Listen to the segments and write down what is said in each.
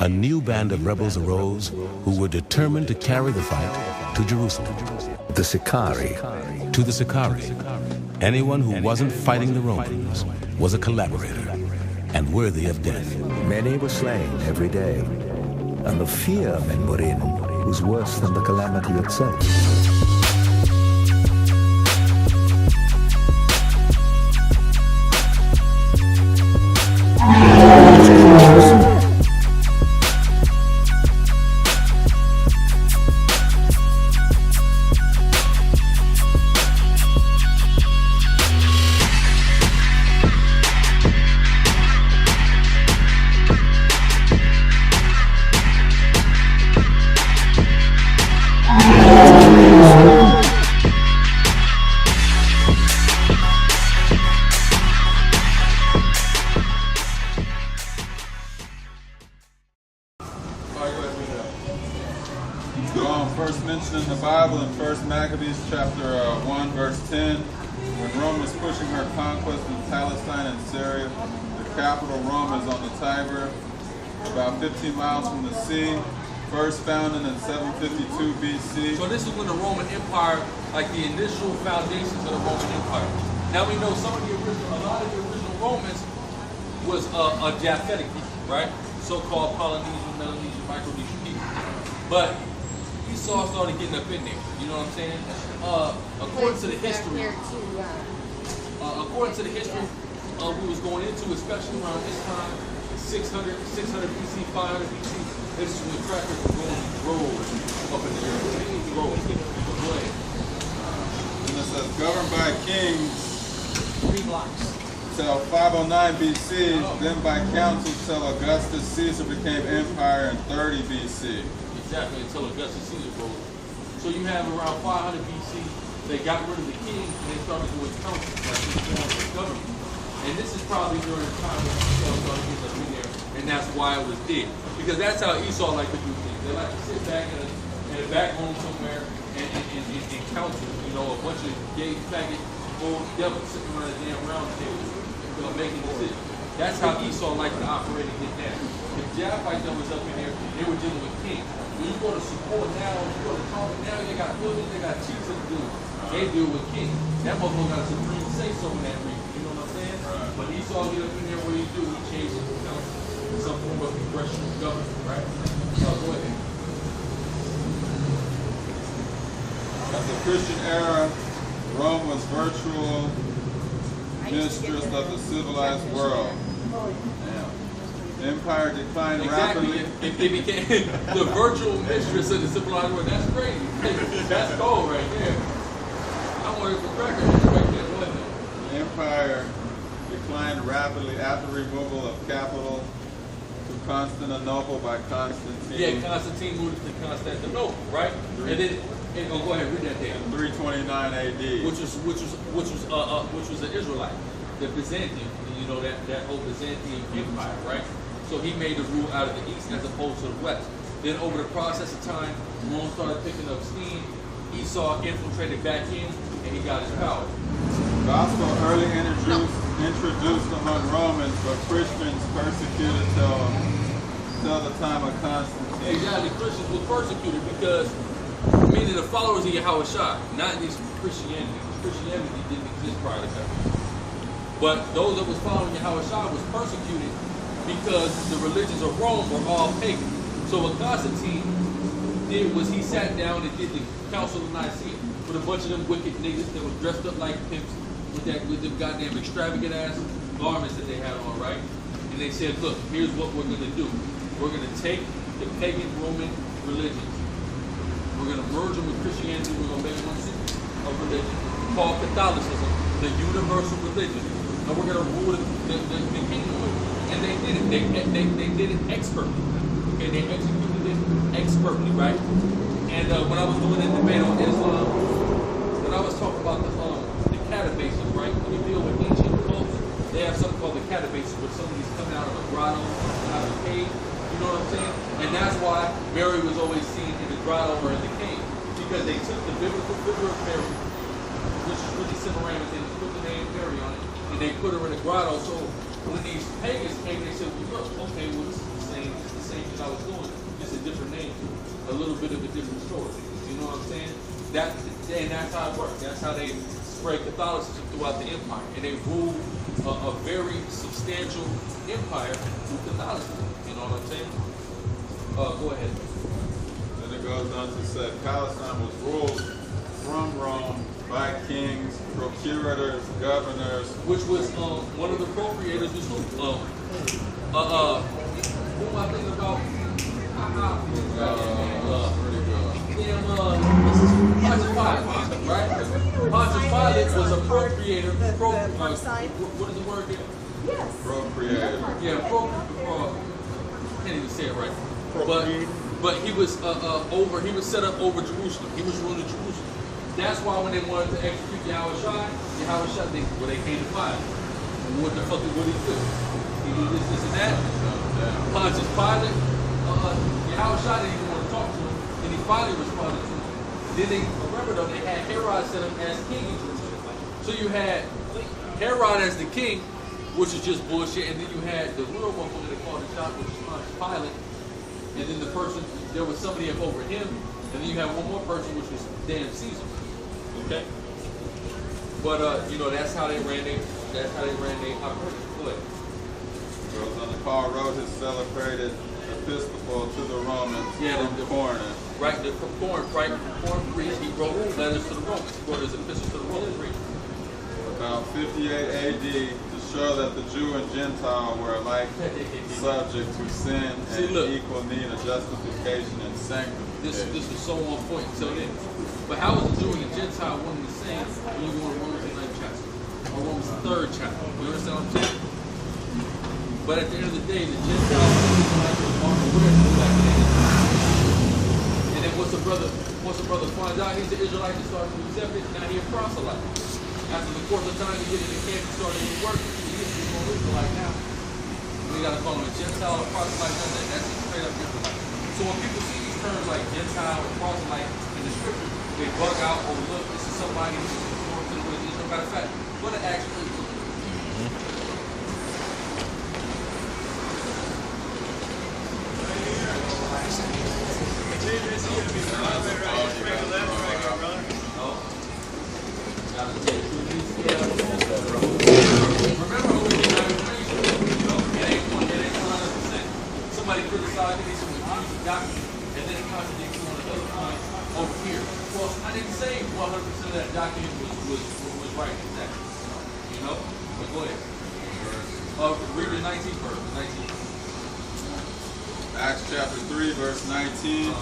a new band of rebels arose who were determined to carry the fight to Jerusalem. The Sicarii. To the Sicarii, anyone who wasn't fighting the Romans was a collaborator and worthy of death. Many were slain every day, and the fear men were in was worse than the calamity itself. First mentioned in the Bible in 1 Maccabees chapter 1 verse 10, when Rome was pushing her conquest in Palestine and Syria. The capital, Rome, is on the Tiber, about 15 miles from the sea. First founded in 752 BC. So this is when the Roman Empire, like the initial foundations of the Roman Empire. Now we know a lot of the original Romans was a Japhetic people, right? So-called Polynesian, Melanesian, Micronesian people. But Esau started getting up in there. You know what I'm saying? According to the history, we was going into, especially around this time, 600 BC, 500 BC. This is when crackers were going roads up in the earth. Roads, And it says, governed by kings 3 blocks. till 509 BC, then by council till Augustus Caesar became empire in 30 BC. Exactly, until Augustus Caesar rose. So you have around 500 BC, they got rid of the king and they started doing councils, like this form of government. And this is probably during the time when Esau started getting up in there, and that's why it was there. Because that's how Esau like to do things. They like to sit back in a back room somewhere and counsel, you know, a bunch of gay, faggot, old devils sitting around a damn round table, you know, making decisions. That's how Esau liked to operate and get down. The Japhites that was up in there, they were dealing with kings. When you go to support now, you go to Target now, they got buildings, they got chiefs that do. They deal with kings. That motherfucker got a supreme say-so in that region, you know what I'm saying? Right. But Esau get up in there, what he do? He changes the council, some form of congressional government, right? So go ahead. As the Christian era, Rome was virtual mistress of the civilized world. The empire declined rapidly. They became the virtual mistress of the civilized world. That's crazy. That's gold right there. I'm working for crackers right there. Go ahead. The empire declined rapidly after removal of capital to Constantinople by Constantine. Yeah, Constantine moved to Constantinople, right? And then go ahead, read that down. 329 AD. Which was an Israelite, the Byzantium, you know, that whole Byzantine empire, right? So he made the rule out of the east as opposed to the west. Then over the process of time, Rome started picking up steam. Esau infiltrated back in, and he got his power. Gospel early introduced among Romans, but Christians persecuted till the time of Constantine. Exactly, Christians were persecuted because, meaning the followers of Yahushua, not these Christianity. Christianity didn't exist prior to that. But those that was following Yahushua was persecuted because the religions of Rome were all pagan. So what Constantine did was he sat down and did the Council of Nicaea with a bunch of them wicked niggas that were dressed up like pimps with them goddamn extravagant ass garments that they had on, right? And they said, look, here's what we're gonna do. We're gonna take the pagan Roman religions. We're gonna merge them with Christianity. We're gonna make one system of religion called Catholicism, the universal religion. And we're gonna rule the kingdom with it. And they did it. They did it expertly. Okay, they executed it expertly, right? And when I was doing a debate on Islam, when I was talking about the catabases, right? When you deal with ancient cults, they have something called the catabases, where somebody's coming out of a grotto, out of a cave. You know what I'm saying? And that's why Mary was always seen in the grotto or in the cave, because they took the biblical figure of Mary, which is really Semiramis, and put the name Mary on it, and they put her in a grotto. So when these pagans came, they said, well, look, okay, well, this is the same thing I was little bit of a different story. You know what I'm saying? And that's how it worked. That's how they spread Catholicism throughout the empire. And they ruled a very substantial empire through Catholicism. You know what I'm saying? Go ahead. Then it goes on to say Palestine was ruled from Rome by kings, procurators, governors. Which was one of the proprietors was who? Who am I thinking about? Pontius Pilate, right? Pontius Pilate was a procreator. What is the word again? Yes. Procreator. Yeah, can't even say it right. But he was he was set up over Jerusalem. He was ruling Jerusalem. That's why when they wanted to execute Yahushua, they came to Pilate. What the fuck would he do? He did this, and that. Pontius Pilate, Yahushua didn't even want to talk to him, and he finally responded to him. Then remember though, they had Herod set him as king in Jerusalem. So you had Herod as the king, which is just bullshit, and then you had the real one who they called the shop, which is Pontius Pilate, and then there was somebody up over him, and then you had one more person, which was damn Caesar. Okay? But that's how they ran their operation. Go ahead. Goes on to Paul wrote his celebrated episcopal to the Romans from Corinth. Right, the Corinth priest, he wrote letters to the Romans. He wrote his epistle to the Roman priest. About 58 AD to show that the Jew and Gentile were alike subject to sin and equal need of justification and sanctification. This is so on point. So then, but how is the Jew and the Gentile one and the same when you go to Romans 9th chapter or Romans 3rd chapter? You understand what I'm saying? But at the end of the day, the Gentiles and the Israelites are aware of that. And then once a brother finds out he's an Israelite and starts to accept it, now he's a proselyte. After the course of time to get in the camp and start to work, he gets to be an Israelite now. We gotta call him a Gentile or proselyte. That's a straight up Israelite. So when people see these terms like Gentile or proselyte in the scripture, they bug out, oh look, this is somebody who's conformed to the way of Israel. Matter of fact, what an actually somebody criticized me, some accused doctrine, and then it contradicts you on another point over here. Well, I didn't say 100% of that document was right, exactly. You know? But go ahead. Read the 19th verse. 19th. Acts chapter 3, verse 19.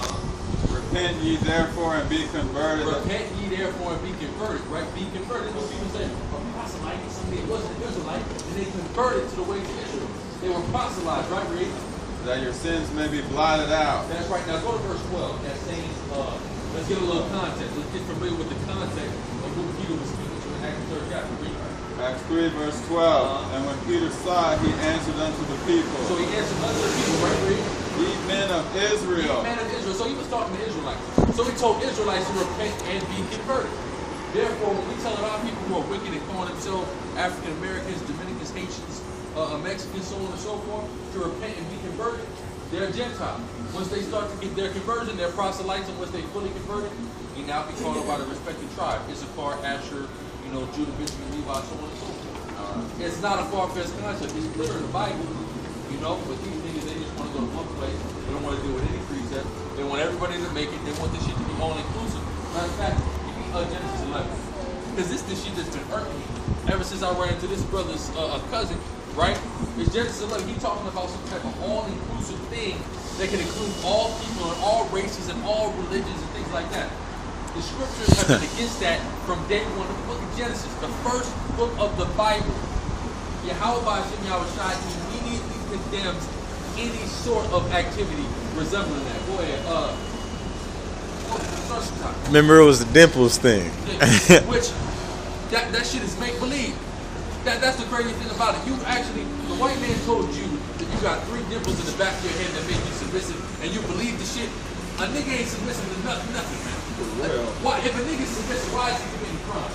Repent ye therefore and be converted. Repent ye therefore and be converted, right? Be converted. What people say, a proselyte is somebody that wasn't an Israelite, and they converted to the ways of Israel. They were proselytized, right, Reed? That your sins may be blotted out. That's right. Now go to verse 12. That's saying, let's get a little context. Let's get familiar with the context of who Peter was speaking to in Acts 3rd chapter. Read. Acts 3, verse 12. And when Peter saw it, he answered unto the people. So he answered unto the people, right, Reed? Ye men of Israel. Ye men of Israel. So he was talking to Israelites. So he told Israelites to repent and be converted. Therefore, when we tell our people who are wicked and calling themselves African Americans, Dominicans, Haitians, Mexicans, so on and so forth, to repent and be converted, they're Gentiles. Once they start to get their conversion, they're proselytes, and once they fully converted, you now be called by the respective tribe. Issachar, Asher, Judah, Benjamin, Levi, so on and so forth. It's not a far-fetched concept. It's clear in the Bible, but these niggas, they just want to go to one place. They don't want to deal with any precept. They want everybody to make it. They want this shit to be all-inclusive. Matter of fact, if you Genesis 11, because this shit that's been irking me ever since I ran into this brother's cousin, right? It's Genesis 11. He's talking about some type of all-inclusive thing that can include all people and all races and all religions and things like that. The scriptures have been against that from day one of the book of Genesis, the first book of the Bible. Yahweh Yahushua immediately condemns any sort of activity resembling that. Go ahead. Remember, it was the dimples thing. Which that shit is make believe. That's the crazy thing about it. The white man told you that you got 3 dimples in the back of your head that make you submissive, and you believe the shit. A nigga ain't submissive to nothing, man. Why, if a nigga's submissive, why is he committing crime?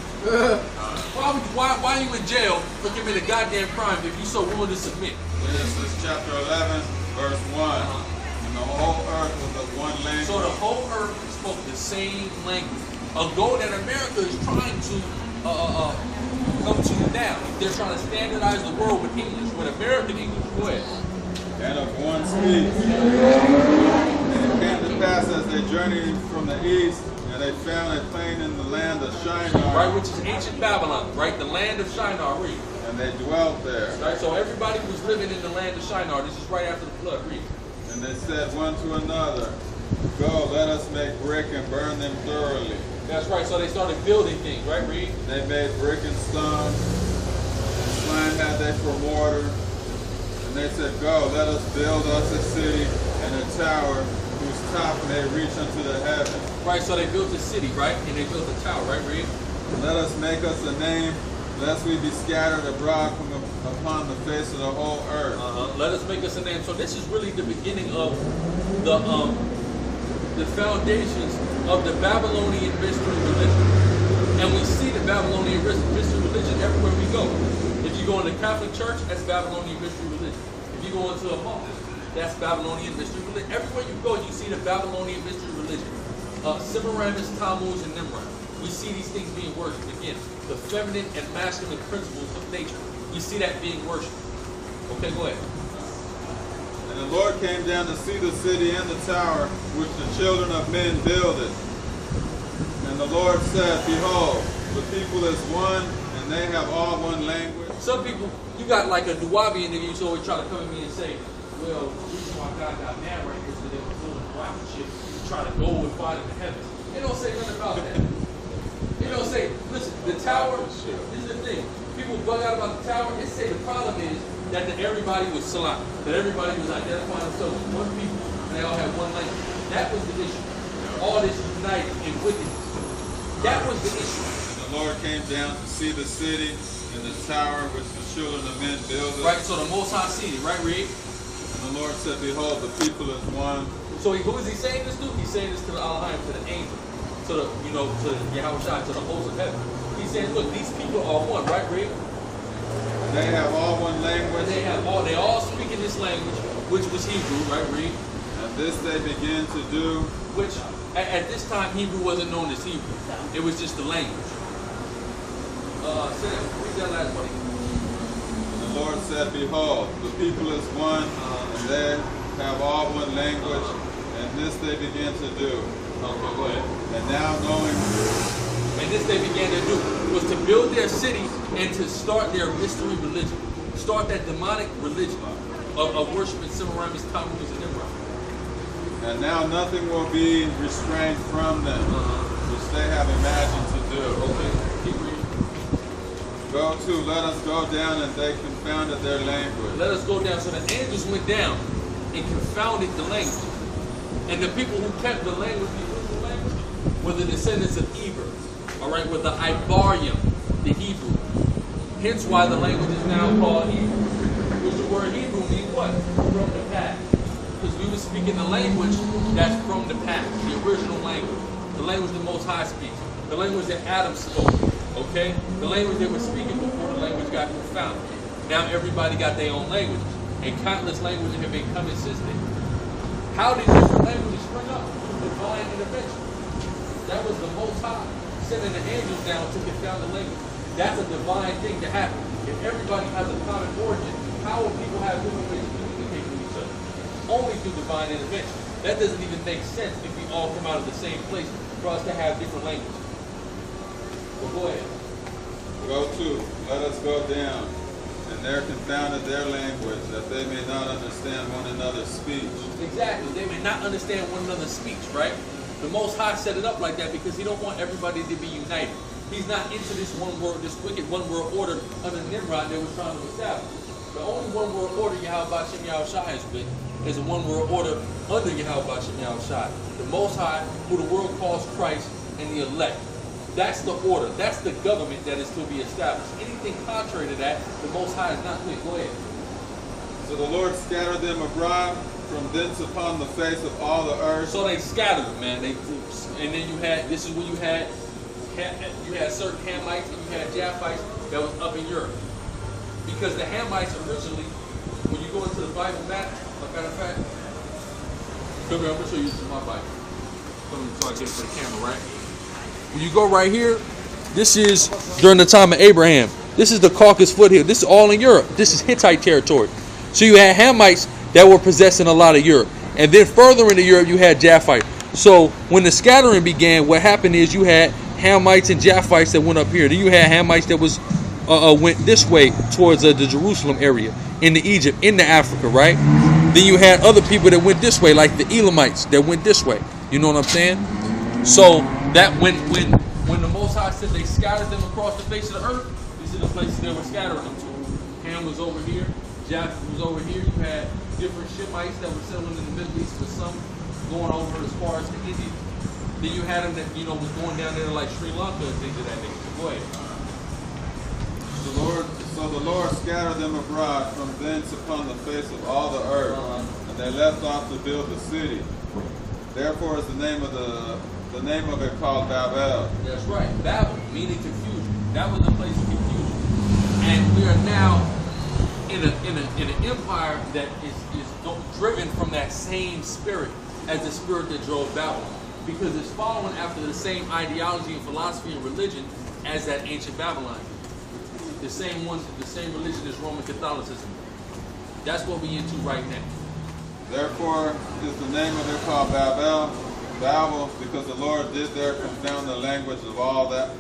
Why are you in jail for committing a goddamn crime if you so willing to submit? Genesis chapter 11, verse 1. And the whole earth was of one language. So the whole same language. A goal that America is trying to come to now. They're trying to standardize the world with English, with American English. Go ahead. And of one speech. And it came to pass as they journeyed from the east, and they found a plain in the land of Shinar. Right, which is ancient Babylon, right? The land of Shinar, read. And they dwelt there. Right, so everybody was living in the land of Shinar. This is right after the flood, read. And they said one to another, Go, let us make brick and burn them thoroughly. That's right, so they started building things, right, read? They made brick and stone, and slime had they for mortar. And they said, Go, let us build us a city and a tower whose top may reach unto the heaven. Right, so they built a city, right? And they built a tower, right, read? Let us make us a name, lest we be scattered abroad from upon the face of the whole earth. Let us make us a name. So this is really the beginning of the foundations of the Babylonian mystery religion. And we see the Babylonian mystery religion everywhere we go. If you go in the Catholic Church, that's Babylonian mystery religion. If you go into a mosque, that's Babylonian mystery religion. Everywhere you go, you see the Babylonian mystery religion. Semiramis, Tammuz, and Nimrod. We see these things being worshipped. Again, the feminine and masculine principles of nature. We see that being worshipped. Okay, go ahead. And the Lord came down to see the city and the tower which the children of men builded. And the Lord said, Behold, the people is one, and they have all one language. Some people, you got like a Nuwabian in you, so always try to come at me and say, well, the reason why God got mad right here is because they were building rocket ship to try to go and find in the heavens. They don't say nothing about that. They don't say, listen, the tower, this is the thing. People bug out about the tower. They say the problem is that everybody was salam, that everybody was identifying themselves as one people, and they all had one language. That was the issue. All this united in wickedness. That was the issue. And the Lord came down to see the city and the tower which the children of men builded. Right, so the Most High seated, right, read? And the Lord said, Behold, the people is one. So who is he saying this to? He's saying this to the Elohim, to the angel, to the, to Yahweh, to the host of heaven. He's saying, look, these people are one, right, read? They have all one language. They all speak in this language, which was Hebrew, right, read? And this they begin to do. Which, at this time, Hebrew wasn't known as Hebrew. It was just the language. Read that last one. And the Lord said, Behold, the people is one, and they have all one language, and this they begin to do. Okay, go ahead. And now knowing... And this they began to do was to build their city and to start their mystery religion. Start that demonic religion of worshiping Semiramis, Tammuz, and Nimrod. And now nothing will be restrained from them, which they have imagined to do. Okay, keep reading. Go to, let us go down, and they confounded their language. Let us go down. So the angels went down and confounded the language. And the people who kept the language, the original language, were the descendants of Eber. All right, with the Ibarim, the Hebrew. Hence why the language is now called Hebrew. Which the word Hebrew means what? From the past. Because we were speaking the language that's from the past, the original language. The language the Most High speaks. The language that Adam spoke. Okay? The language they were speaking before the language got confounded. Now everybody got their own languages. And countless languages have been coming since then. How did different languages spring up? Divine intervention. That was the Most High sending the angels down to confound the language. That's a divine thing to happen. If everybody has a common origin, how will people have different ways of communicating with each other? Only through divine intervention. That doesn't even make sense if we all come out of the same place for us to have different languages. Well, go ahead. Go to, let us go down, and there confounded their language, that they may not understand one another's speech. Exactly. They may not understand one another's speech, right? The Most High set it up like that because he don't want everybody to be united. He's not into this one world, this wicked one world order under Nimrod that was trying to establish. The only one world order Yahweh Shem Yahushai is with is a one world order under Yahweh Shem Yahushai. The Most High, who the world calls Christ, and the elect. That's the order. That's the government that is to be established. Anything contrary to that, the Most High is not with. Go ahead. So the Lord scattered them abroad from thence upon the face of all the earth. So they scattered them, man. And then you had, this is when you had certain Hamites and you had Japhites that was up in Europe. Because the Hamites originally, when you go into the Bible map, a matter of fact, come here, I'm going to show you this in my Bible. So I get it for the camera, right? When you go right here, this is during the time of Abraham. This is the Caucasus foothill. This is all in Europe. This is Hittite territory. So you had Hamites that were possessing a lot of Europe. And then further into Europe, you had Japhites. So when the scattering began, what happened is you had Hamites and Japhites that went up here. Then you had Hamites that was went this way towards the Jerusalem area, into Egypt, into Africa, right? Then you had other people that went this way, like the Elamites that went this way. You know what I'm saying? So that when the Most High said they scattered them across the face of the earth, these are the places they were scattering them to. Ham was over here, Japheth was over here. You had different Shemites that were settling in the Middle East, with some going over as far as to India. Then you had them that was going down there like Sri Lanka and things of that nature. Go ahead. So the Lord scattered them abroad from thence upon the face of all the earth, and they left off to build the city. Therefore is the name of it called Babel. That's right, Babel, meaning confusion. That was the place of confusion. And we are now in an empire that is driven from that same spirit as the spirit that drove Babylon, because it's following after the same ideology and philosophy and religion as that ancient Babylon. The same religion as Roman Catholicism. That's what we're into right now. Therefore is the name of it called Babel, because the Lord did there confound the language of all the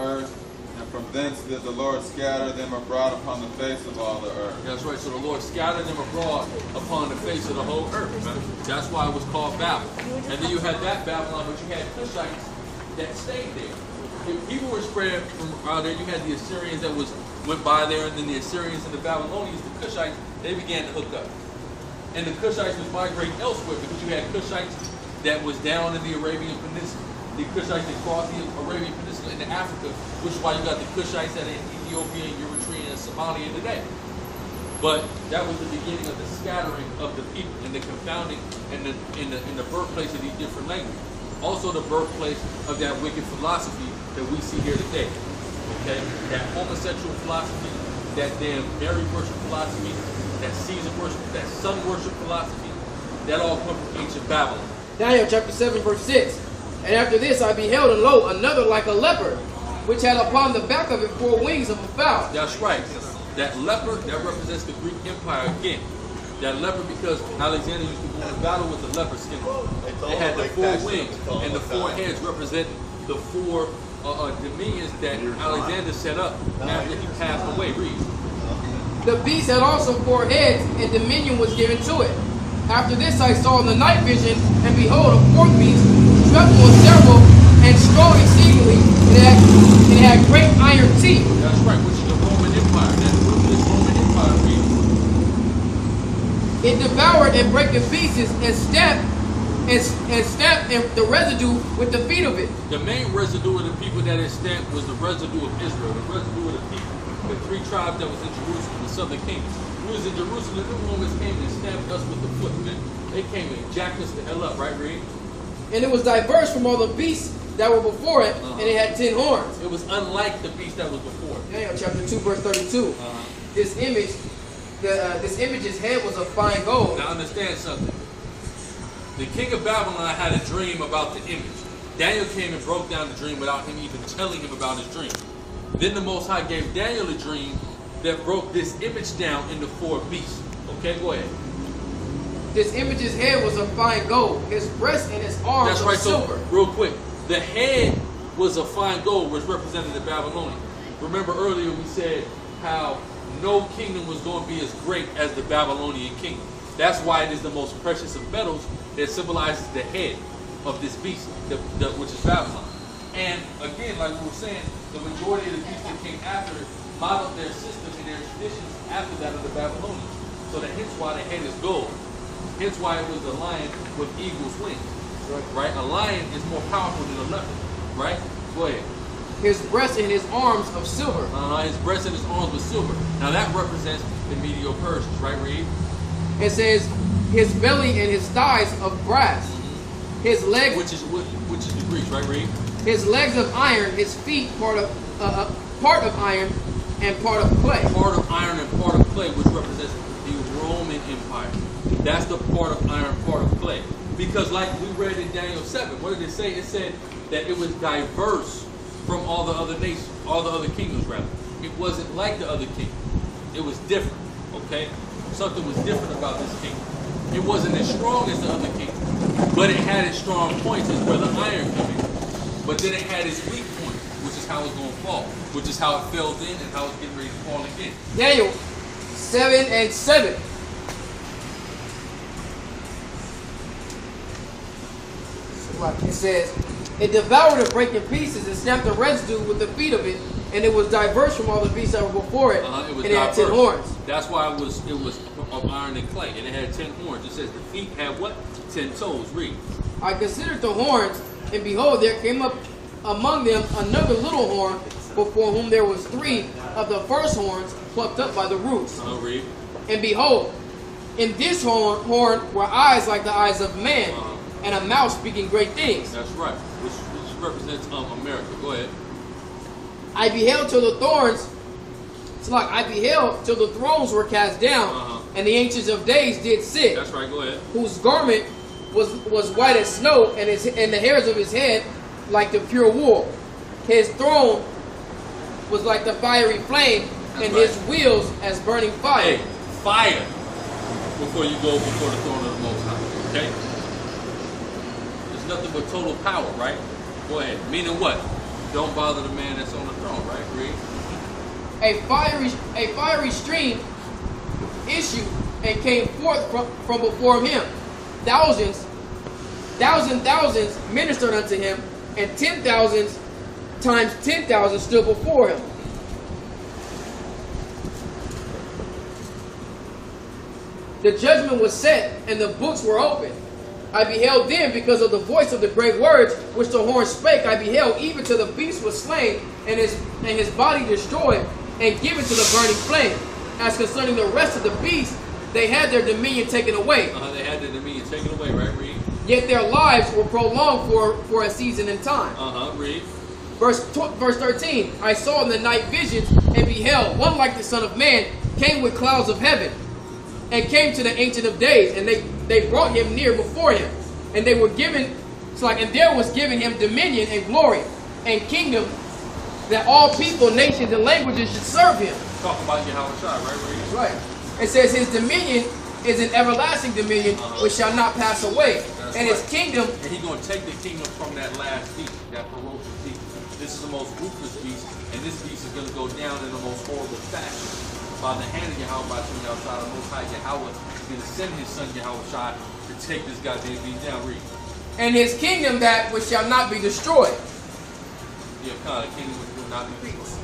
earth, and from thence did the Lord scatter them abroad upon the face of all the earth. That's right. So the Lord scattered them abroad upon the face of the whole earth. Right? That's why it was called Babel. And then you had that Babylon, but you had Cushites that stayed there. People were spread from out there. You had the Assyrians that went by there, and then the Assyrians and the Babylonians, the Cushites, they began to hook up. And the Cushites was migrating elsewhere, because you had Cushites that was down in the Arabian Peninsula. The Cushites that crossed the Arabian Peninsula into Africa, which is why you got the Cushites that are in Ethiopia and Eritrea and Somalia today. But that was the beginning of the scattering of the people and the confounding and in the birthplace of these different languages. Also the birthplace of that wicked philosophy that we see here today. Okay? That homosexual philosophy, that damn Mary worship philosophy, that Caesar worship, that sun worship philosophy, that all come from ancient Babylon. Daniel chapter 7 verse 6. And after this I beheld, and lo, another like a leopard, which had upon the back of it 4 wings of a fowl. That's right. That leopard, that represents the Greek Empire again. That leopard, because Alexander used to go into battle with the leopard skin. They had the 4 wings, and the 4 heads represent the 4 dominions that Alexander set up after he passed away. Read. The beast had also 4 heads, and dominion was given to it. After this I saw in the night vision, and behold, a 4th beast, dreadful and terrible, and strong exceedingly, and it had great iron teeth. That's right, which is the Roman Empire. That's what this Roman Empire means. It devoured and brake in pieces, and stamped the residue with the feet of it. The main residue of the people that it stamped was the residue of Israel, the residue of the people, the 3 tribes that was in Jerusalem, the southern kingdom. We was in Jerusalem, the Romans came and stamped us with the foot, man. They came and jacked us the hell up, right, Reed? And it was diverse from all the beasts that were before it, and it had 10 horns. It was unlike the beast that was before it. Daniel chapter 2 verse 32. This image's head was of fine gold. Now understand something. The king of Babylon had a dream about the image. Daniel came and broke down the dream without him even telling him about his dream. Then the Most High gave Daniel a dream that broke this image down into 4 beasts. Okay, go ahead. This image's head was of fine gold. His breast and his arms That's of right, silver. So real quick. The head was of fine gold, which represented the Babylonian. Remember earlier we said how no kingdom was going to be as great as the Babylonian kingdom. That's why it is the most precious of metals that symbolizes the head of this beast, which is Babylon. And again, like we were saying, the majority of the beasts that came after it modeled their system and their traditions after that of the Babylonians. So that hence why the head is gold. Hence why it was a lion with eagle's wings. Right? A lion is more powerful than a leopard. Right? Go ahead. His breast and his arms of silver. His breast and his arms with silver. Now that represents the Medo-Persians, right, Reed? It says his belly and his thighs of brass. His legs, which is the Greeks, right, Reed? His legs of iron. His feet part of iron and part of clay. Part of iron and part of clay, which represents the Roman Empire. That's the part of iron, part of clay. Because like we read in Daniel 7, what did it say? It said that it was diverse from all the other nations, all the other kingdoms rather. It wasn't like the other kingdoms. It was different, okay? Something was different about this kingdom. It wasn't as strong as the other kingdoms, but it had its strong points is where the iron come in. But then it had its weak points, which is how it's going to fall, which is how it fell in and how it's getting ready to fall again. Daniel 7 and 7. It says, it devoured and brake in pieces and snapped the residue with the feet of it, and it was diverse from all the beasts that were before it, It and it had 10 horns. That's why it was of iron and clay, and it had 10 horns. It says the feet had what? 10 toes. Read. I considered the horns, and behold, there came up among them another little horn, before whom there was 3 of the first horns plucked up by the roots. Read. And behold, in this horn were eyes like the eyes of man, and a mouth speaking great things. That's right. Which represents America. Go ahead. I beheld till the thorns. It's like I beheld till the thrones were cast down, and the ancients of days did sit. That's right. Go ahead. Whose garment was white as snow, and the hairs of his head like the pure wool. His throne was like the fiery flame, That's and right. his wheels as burning fire. Hey, fire before you go before the throne of the Most High. Okay? There's nothing but total power, right? Go ahead. Meaning what? Don't bother the man that's on the throne, right? Read. A fiery stream issued and came forth from before him. Thousands ministered unto him, and 10,000 times 10,000 stood before him. The judgment was set, and the books were opened. I beheld then, because of the voice of the great words which the horn spake, I beheld even till the beast was slain, and his body destroyed, and given to the burning flame. As concerning the rest of the beasts, they had their dominion taken away. They had their dominion taken away, right? Read. Yet their lives were prolonged for a season and time. Read. Verse 13, I saw in the night visions, and beheld one like the Son of Man came with clouds of heaven, and came to the Ancient of Days, and they brought him near before him, and they were given, and there was given him dominion and glory and kingdom, that all people, nations, and languages should serve him. Talk about Yahweh Shai, right? Read. Right. It says his dominion is an everlasting dominion which shall not pass away, and his kingdom. And he's going to take the kingdom from that last beast, that ferocious beast. This is the most ruthless beast, and this beast is going to go down in the most horrible fashion. By the hand of Yahweh, outside of Most High Yahweh, is going to send his son Yahweh Shai to take this goddamn beast down. Read. And his kingdom that which shall not be destroyed. Yeah, kind of kingdom which will not be destroyed.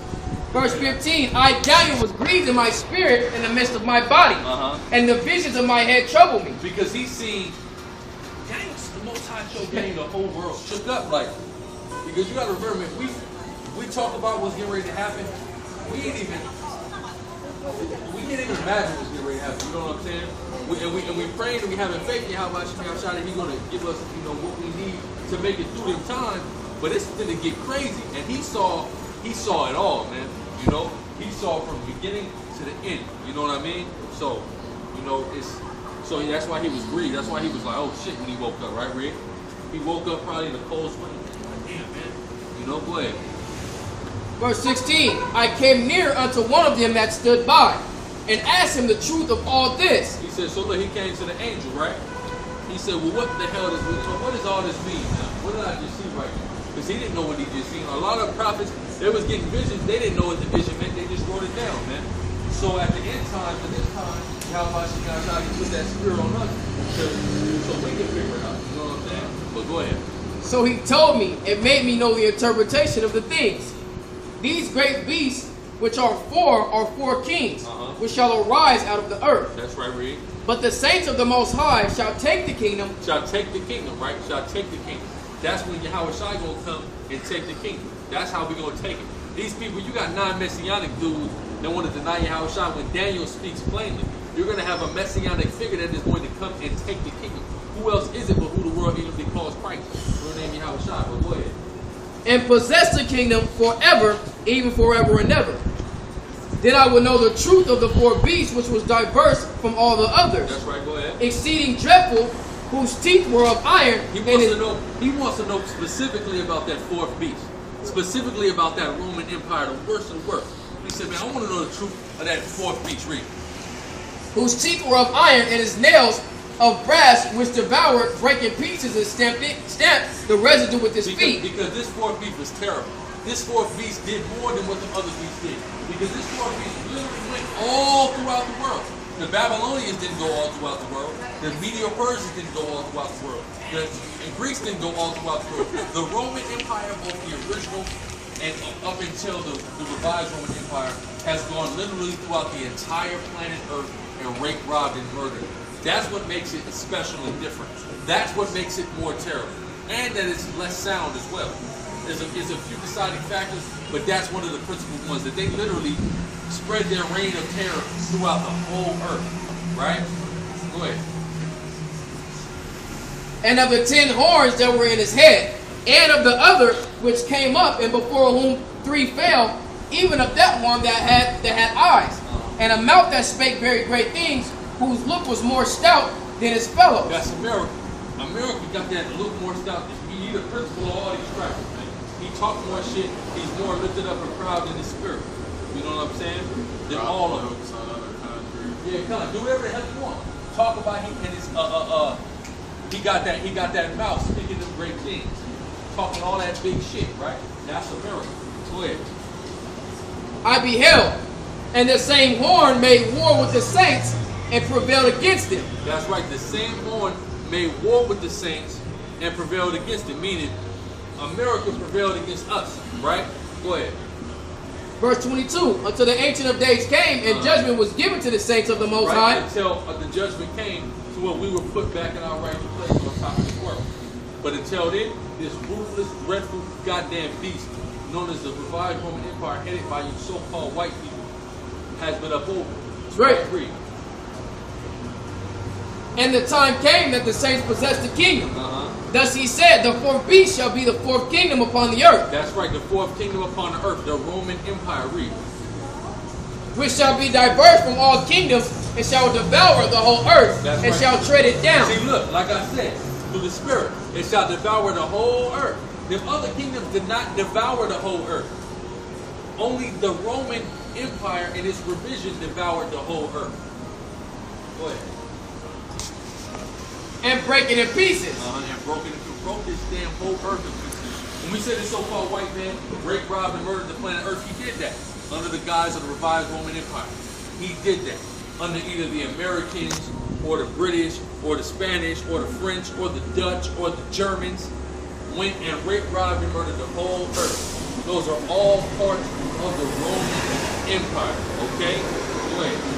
Verse 15, I, Daniel, was grieved in my spirit in the midst of my body, and the visions of my head troubled me. Because he's seen, Daniel, the Most High showed Daniel the whole world shook up like, because you got to remember, if we talk about what's getting ready to happen, we can't even imagine what's getting ready to happen. You know what I'm saying? And we praying and we having faith in how much that he's going to give us, what we need to make it through the time. But it's going to get crazy, and he saw it all, man. He saw from the beginning to the end. You know what I mean? So, that's why he was grieved. That's why he was like, oh shit, when he woke up, right, Rick? He woke up probably in a cold sweat. Like, damn, man. Go ahead. Verse 16, I came near unto one of them that stood by, and asked him the truth of all this. He said, so look, he came to the angel, right? He said, well, what the hell what does all this mean now? What did I just see right now? Because he didn't know what he just seen. A lot of prophets, they was getting visions. They didn't know what the vision meant. They just wrote it down, man. So at the end time, at this time, how much you guys try to put that spirit on us so we can figure it out. You know what I'm saying? But go ahead. So he told me, and made me know the interpretation of the things. These great beasts, which are four kings, which shall arise out of the earth. That's right, read. But the saints of the Most High shall take the kingdom. Shall take the kingdom, right? Shall take the kingdom. That's when Yahweh Shai gonna come and take the kingdom. That's how we gonna take it. These people, you got non-messianic dudes that want to deny Yahweh Shai when Daniel speaks plainly. You're gonna have a messianic figure that is going to come and take the kingdom. Who else is it but who the world even calls Christ? Your name Yahweh Shai, but go ahead. And possess the kingdom forever, even forever and ever. Then I will know the truth of the 4 beasts, which was diverse from all the others. That's right, go ahead. Exceeding dreadful, whose teeth were of iron. He wants to know specifically about that fourth beast, specifically about that Roman Empire, the worst of the worst. He said, man, I want to know the truth of that fourth beast. Read. Whose teeth were of iron, and his nails of brass, which devoured, breaking pieces, and stamped the residue with his feet. Because this fourth beast was terrible. This fourth beast did more than what the other beasts did. Because this fourth beast literally went all throughout the world. The Babylonians didn't go all throughout the world. The Medo-Persians didn't go all throughout the world. The Greeks didn't go all throughout the world. The Roman Empire, both the original and up until the revised Roman Empire, has gone literally throughout the entire planet Earth and raped, robbed, and murdered. That's what makes it special and different. That's what makes it more terrible. And that it's less sound as well. There's a few deciding factors, but that's one of the principal ones, that they literally spread their reign of terror throughout the whole earth. Right? Go ahead. And of the 10 horns that were in his head, and of the other which came up, and before whom 3 fell, even of that one that had eyes, and a mouth that spake very great things, whose look was more stout than his fellows. That's America. America got that look more stout. He's the principal of all these tracks. He talks more shit. He's more lifted up and proud in his spirit. You know what I'm saying? Than all of them. Yeah, come on, do whatever the hell you want. Talk about him and his he got that mouth speaking them great things. Talking all that big shit, right? That's America. Go ahead. I beheld, and the same horn made war with the saints and prevailed against them. That's right. The same horn made war with the saints and prevailed against them. Meaning, America prevailed against us. Right? Go ahead. Verse 22. Until the Ancient of Days came, and judgment was given to the saints of the Most High. Until the judgment came to where we were put back in our rightful place on top of this world. But until then, this ruthless, dreadful, goddamn beast known as the revised Roman Empire, headed by you so-called white people, has been upheld. Right. And the time came that the saints possessed the kingdom. Thus he said, the fourth beast shall be the fourth kingdom upon the earth. That's right, the fourth kingdom upon the earth, the Roman Empire. Read. Which shall be diverse from all kingdoms, and shall devour the whole earth, That's and right. shall tread it down. See, look, like I said, through the Spirit, it shall devour the whole earth. The other kingdoms did not devour the whole earth. Only the Roman Empire and its revision devoured the whole earth. Go ahead. And break it in pieces. And broke this damn whole earth in pieces. When we say this so-called white man raped, robbed, and murdered the planet Earth, he did that under the guise of the revised Roman Empire. He did that under either the Americans or the British or the Spanish or the French or the Dutch or the Germans. Went and raped, robbed, and murdered the whole earth. Those are all parts of the Roman Empire. Okay? Go ahead.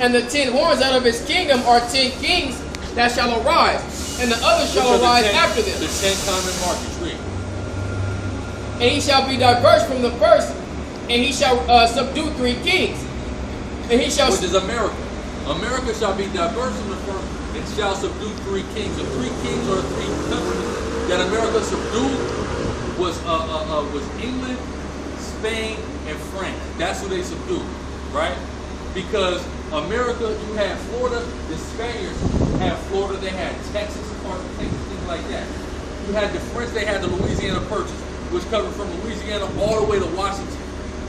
And the 10 horns out of his kingdom are 10 kings that shall arise, and the others shall arise after them. The 10 common markers. Read. And he shall be diverse from the first, and he shall subdue 3 kings. And he shall... Which is America. America shall be diverse from the first, and shall subdue 3 kings. The 3 kings or 3 countries that America subdued was England, Spain, and France. That's who they subdued, right? Because America, you had Florida, the Spaniards had Florida, they had Texas, parts of Texas, things like that. You had the French, they had the Louisiana Purchase, which covered from Louisiana all the way to Washington.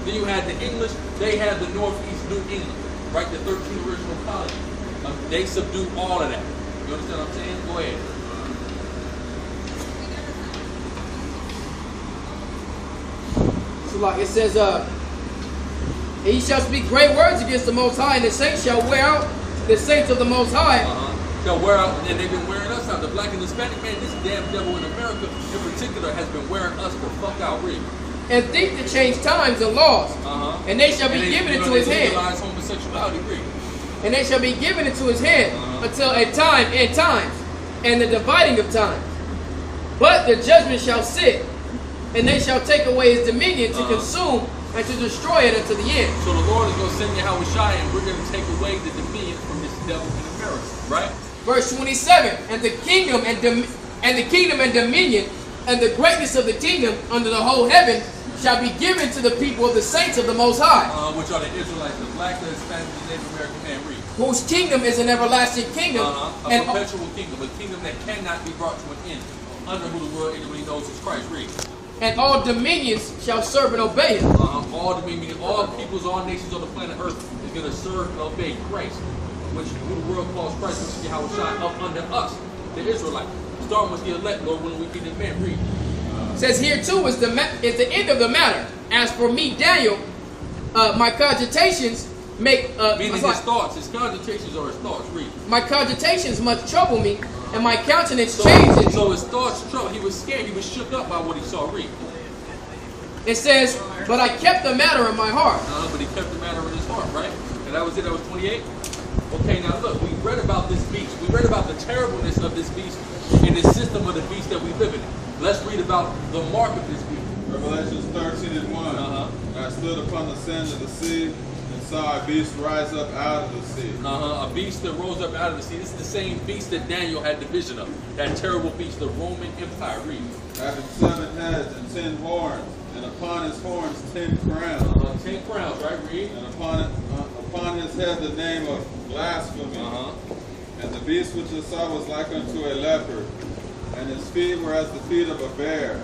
Then you had the English, they had the Northeast New England, right? The 13 original colonies. They subdued all of that. You understand what I'm saying? Go ahead. So like it says, and he shall speak great words against the Most High, and the saints shall wear out the saints of the Most High. Shall wear out, and they've been wearing us out. The black and Hispanic man, this damn devil in America in particular, has been wearing us the fuck out. Read. And think to change times and laws, and they shall be given into his hand. Homosexuality. Read. And they shall be given into his hand until a time and times, and the dividing of times. But the judgment shall sit, and they shall take away his dominion to consume and to destroy it unto the end. So the Lord is going to send Yahushua, and we're going to take away the dominion from this devil in America, right? Verse 27, and the kingdom and dominion and the greatness of the kingdom under the whole heaven shall be given to the people of the saints of the Most High. Which are the Israelites, the black, the Hispanic, the Native American man. Read. whose kingdom is an everlasting kingdom, A and perpetual kingdom, a kingdom that cannot be brought to an end, under who the world anybody knows is Christ. Read. and all dominions shall serve and obey him. All dominion, all peoples, all nations on the planet Earth is going to serve and obey Christ, which who the world calls Christ, which is Yahweh Shai, up under us, the Israelites. Starting with the elect, Lord, when we be the man. Read. Says here too is the end of the matter. As for me, Daniel, my cogitations make meaning his thoughts, his cogitations are his thoughts. Read. My cogitations much trouble me, and my countenance changes. So his thoughts trouble. He was scared. He was shook up by what he saw. Read. It says, but I kept the matter in my heart. But he kept the matter in his heart, right? And that was it. That was 28. Okay, now look, we read about this beast. We read about the terribleness of this beast and the system of the beast that we live in. Let's read about the mark of this beast. Revelations 13:1. And I stood upon the sand of the sea and saw a beast rise up out of the sea. A beast that rose up out of the sea. This is the same beast that Daniel had the vision of. That terrible beast, the Roman Empire. Read. Having 7 heads and 10 horns, and upon his horns 10 crowns. 10 crowns, right? Read. And upon his head the name of blasphemy. And the beast which I saw was like unto a leopard, and his feet were as the feet of a bear,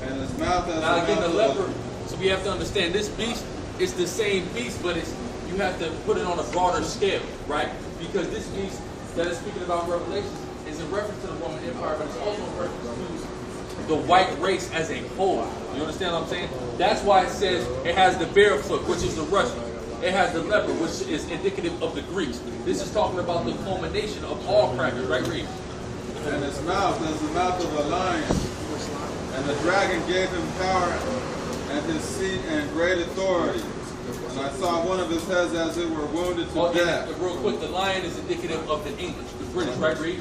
and his mouth as now the again, mouth the of leopard. So we have to understand this beast is the same beast, but it's you have to put it on a broader scale, right? Because this beast that is speaking about Revelation is in reference to the Roman Empire, but it's also in reference to the white race as a whole. You understand what I'm saying? That's why it says it has the bear foot, which is the Russian. It has the leopard, which is indicative of the Greeks. This is talking about the culmination of all crackers, right? Read. and his mouth as the mouth of a lion. And the dragon gave him power and his seat and great authority. And I saw one of his heads as it were wounded to death. Real quick, the lion is indicative of the English, the British, right? Read.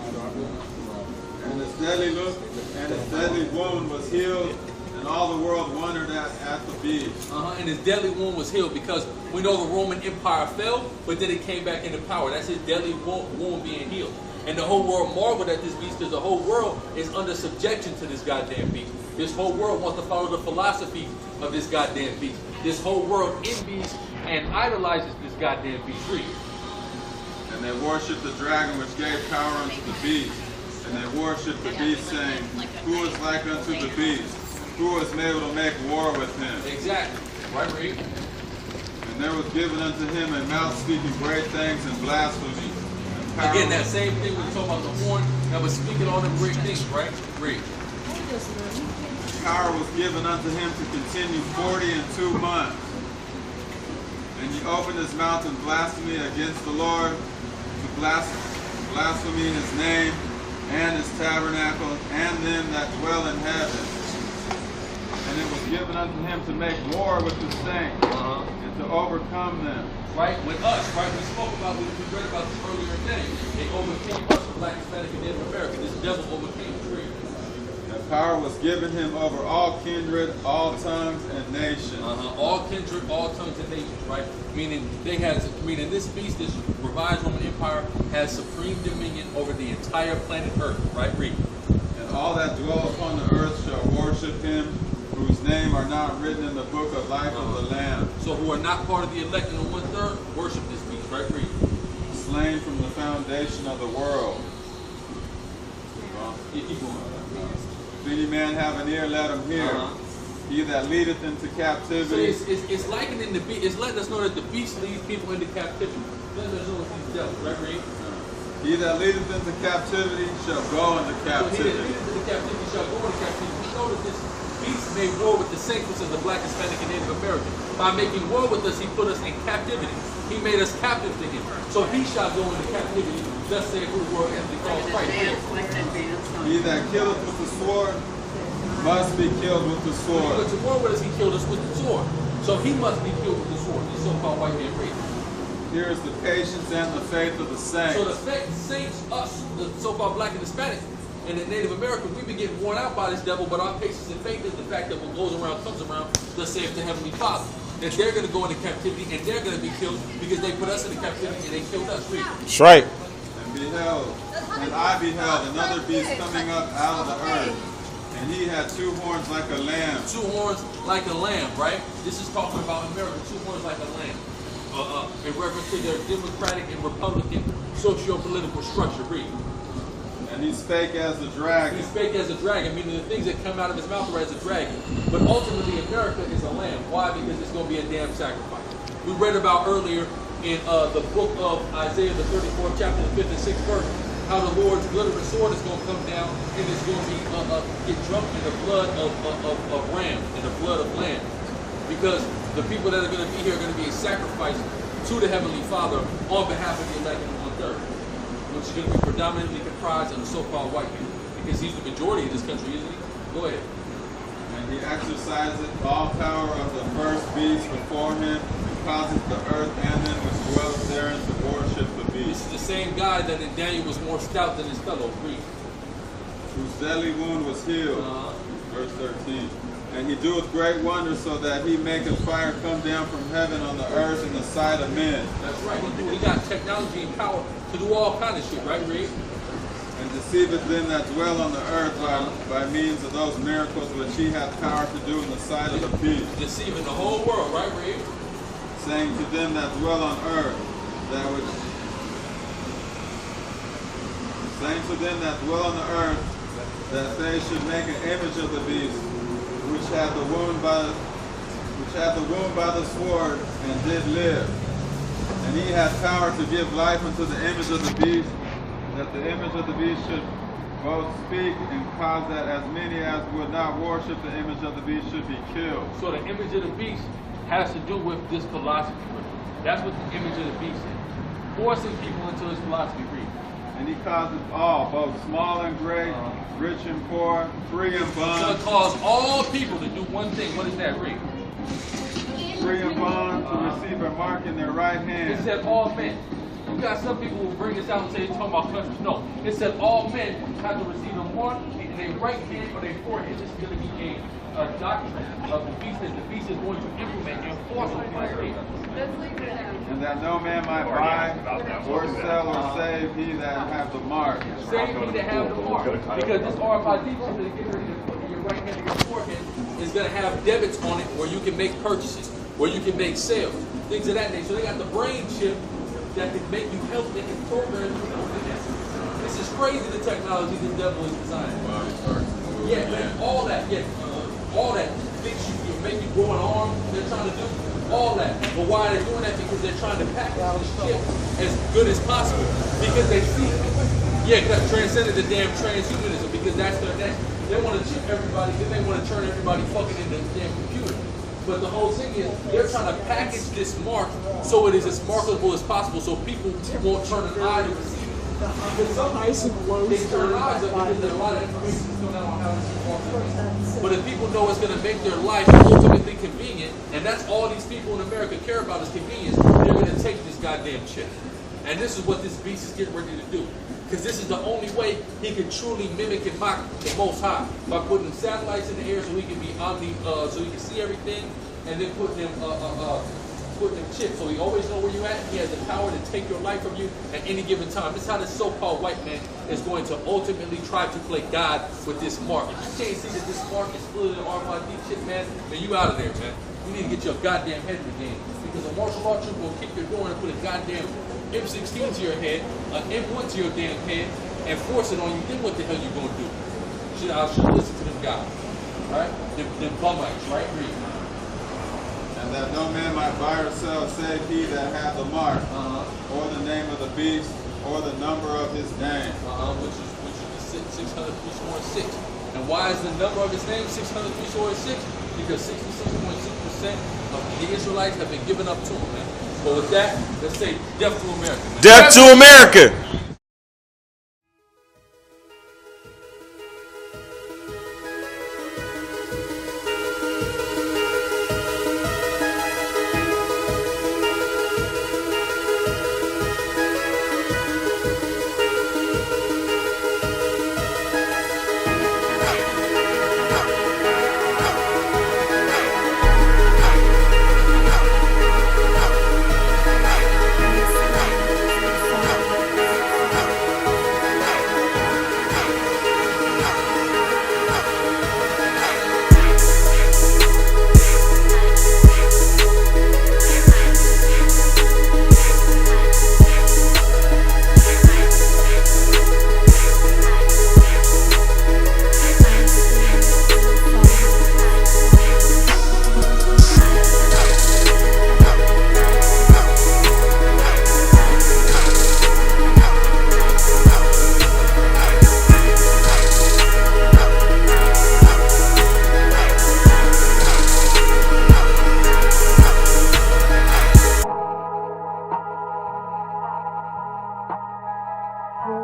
And his deadly look and his deadly wound was healed, and all the world wondered at the beast. And his deadly wound was healed because we know the Roman Empire fell, but then it came back into power. That's his deadly wound being healed. And the whole world marveled at this beast because the whole world is under subjection to this goddamn beast. This whole world wants to follow the philosophy of this goddamn beast. This whole world envies and idolizes this goddamn beast. Read. And they worshipped the dragon which gave power unto the beast. And they worshipped the beast, saying, Who is like unto the beast? Who is able to make war with him? Exactly. Right, read. And there was given unto him a mouth speaking great things and blasphemy. And again, that same thing we talk about the horn that was speaking all the great things, right? Read. Power was given unto him to continue 42 months. And he opened his mouth in blasphemy against the Lord, to blaspheme his name, and his tabernacle, and them that dwell in heaven. And it was given unto him to make war with the saints, and to overcome them. Right? With us, right? We spoke about, we read about this earlier today. They overcame us, the Black, Hispanic, and Native American. This devil overcame the tree. And power was given him over all kindred, all tongues, and nations. All kindred, all tongues, and nations, right? Meaning this beast, this revised Roman Empire, has supreme dominion over the entire planet Earth, right? Read. And all that dwell upon the earth shall worship him, whose name are not written in the book of life of the Lamb. So who are not part of the elect in the 1/3, worship this beast, right? Read. Slain from the foundation of the world. Keep going. If any man have an ear, let him hear. He that leadeth into captivity. So it's likening the beast. It's letting us know that the beast leads people into captivity. Letting us know these devils, right? Read. He that leadeth into captivity shall go into captivity. He that leadeth into captivity shall go into captivity. We know that this beast made war with the saints, which is the Black, Hispanic, and Native American. By making war with us, he put us in captivity. He made us captive to him. So he shall go into captivity. Thus saith who the world and the called Christ. He that killeth with the sword must be killed with the When he sword. went to war with us, he killed us with the sword. So he must be killed with the sword. The so-called white man race. Here is the patience and the faith of the saints. So the saints, us, the so-called Black and Hispanic, and the Native Americans, we've been getting worn out by this devil, but our patience and faith is the fact that what goes around comes around, thus saith the Heavenly Father. That they're going to go into captivity and they're going to be killed because they put us into captivity and they killed us. Read. That's right. And I beheld another beast coming up out of the earth, and he had 2 horns like a lamb. 2 horns like a lamb, right? This is talking about America, 2 horns like a lamb. in reference to their democratic and republican socio-political structure. Read. And he spake as a dragon. He spake as a dragon, meaning the things that come out of his mouth are as a dragon. But ultimately, America is a lamb. Why? Because it's going to be a damn sacrifice. We read about earlier in the book of Isaiah, the 34th chapter, the 5th and 6th verse, how the Lord's glittering sword is going to come down and it's going to be get drunk in the blood of ram, in the blood of lamb. Because the people that are going to be here are going to be a sacrifice to the Heavenly Father on behalf of the elect on earth, which is going to be predominantly comprised of the so-called white people. Because he's the majority of this country, isn't he? Go ahead. And he exerciseth all power of the first beast before him, and causeth the earth and them which dwell therein to worship the This beast. is the same guy that in Daniel was more stout than his fellows. Read. Whose deadly wound was healed. Verse 13. And he doeth great wonders, so that he maketh fire come down from heaven on the earth in the sight of men. That's right. He got technology and power to do all kind of shit, right, Reed? And deceiveth them that dwell on the earth by means of those miracles which he hath power to do in the sight of the beast. Deceiving the whole world, right, Reed? Saying to them that dwell on earth, saying to them that dwell on the earth, that they should make an image of the beast, which had the wound by the sword, and did live. And he had power to give life unto the image of the beast, that the image of the beast should both speak and cause that as many as would not worship the image of the beast should be killed. So the image of the beast has to do with this philosophy. That's what the image of the beast is. Forcing people into his philosophy. Read. And he causeth all, both small and great, rich and poor, free and So bond. it calls all people to do one thing. What is that? Read. Free and bond to receive a mark in their right It hand. said all men. You got some people who bring this out and say they're talking about countries. No. It said all men have to receive a mark in their right hand or their forehead. This is going to be a doctrine of the beast that the beast is going to implement and force on my faith. And that no man might buy or sell or save he that have the mark. Save me to have the mark. Because this RFID chip that you get ready to put in your right hand and your forehead is going to have debits on it where you can make purchases, where you can make sales, things of that nature. So they got the brain chip that can make you healthy and program you. This is crazy, the technology the devil is designing. Yeah, man, all that, all that. Fix you, make you grow an arm, they're trying to do all that. But why are they doing that? Because they're trying to package this chip as good as possible. Because they see, that transcended the damn transhumanism, because that's their next. They want to chip everybody, then they want to turn everybody fucking into the damn computer. But the whole thing is, they're trying to package this mark so it is as marketable as possible, so people won't turn an eye to receive it. Because some people, they turn eyes up because there's a lot of information going on how this mark works. But if people know it's going to make their life ultimately convenient, and that's all these people in America care about is convenience, they're going to take this goddamn chip. And this is what this beast is getting ready to do. Because this is the only way he can truly mimic and mock the Most High, by putting satellites in the air so he can be so he can see everything, and then putting them chips so he always know where you're at. He has the power to take your life from you at any given time. This is how this so-called white man is going to ultimately try to play God with this mark. If you can't see that this mark is full of the RFID chip, man, you out of there, man. You need to get your goddamn head in the game. Because a martial arts troop will kick your door and put a goddamn M16 to your head, an M1 to your damn head, and force it on you. Then what the hell you gonna do? I should listen to them guys, right? Them bummites, right? Read. And that no man might buy or sell save he that hath the mark, or the name of the beast, or the number of his name. Which is the 603 And why is the number of his name 603 Because 66.6% of the Israelites have been given up to him, man. But with that, let's say death to America, man. Death to America.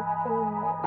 Spirit,